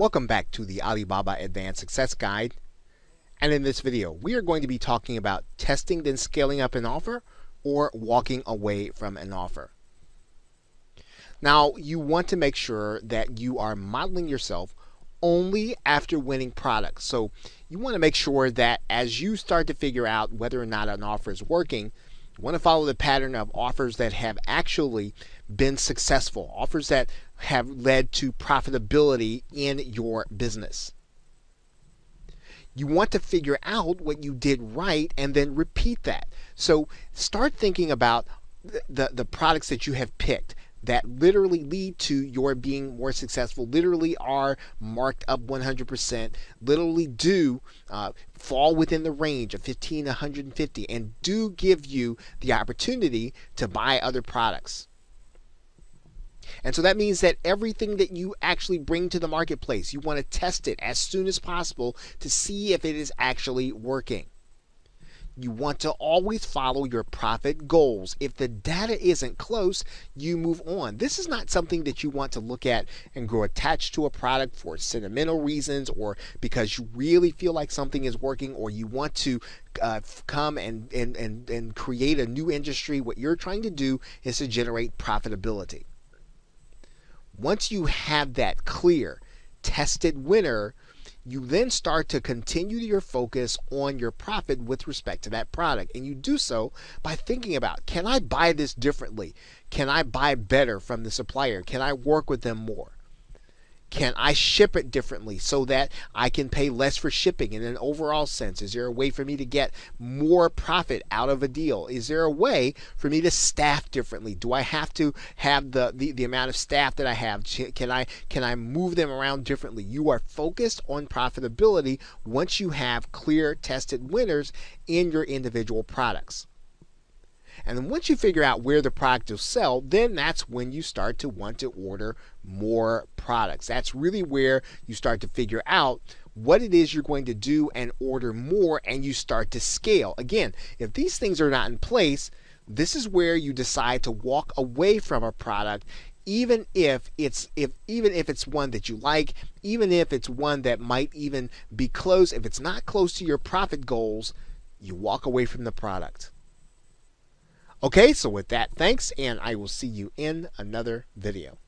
Welcome back to the Alibaba Advanced Success Guide. And in this video, we are going to be talking about testing then scaling up an offer or walking away from an offer. Now, you want to make sure that you are modeling yourself only after winning products. So you want to make sure that as you start to figure out whether or not an offer is working, you want to follow the pattern of offers that have actually been successful, offers that have led to profitability in your business. You want to figure out what you did right and then repeat that. So start thinking about the products that you have picked that literally lead to your being more successful, literally are marked up 100%, literally do fall within the range of 15 to 150, and do give you the opportunity to buy other products. And so that means that everything that you actually bring to the marketplace, you want to test it as soon as possible to see if it is actually working. You want to always follow your profit goals. If the data isn't close, you move on. This is not something that you want to look at and grow attached to a product for sentimental reasons, or because you really feel like something is working, or you want to come and create a new industry. What you're trying to do is to generate profitability. Once you have that clear, tested winner, you then start to continue your focus on your profit with respect to that product. And you do so by thinking about, can I buy this differently? Can I buy better from the supplier? Can I work with them more? Can I ship it differently so that I can pay less for shipping in an overall sense? Is there a way for me to get more profit out of a deal? Is there a way for me to staff differently? Do I have to have the amount of staff that I have? Can I move them around differently? You are focused on profitability once you have clear tested winners in your individual products. And then once you figure out where the product will sell, then that's when you start to want to order more products. That's really where you start to figure out what it is you're going to do and order more, and you start to scale. Again, if these things are not in place, this is where you decide to walk away from a product, even if it's one that you like, even if it's one that might even be close. If it's not close to your profit goals, you walk away from the product. Okay, so with that, thanks, and I will see you in another video.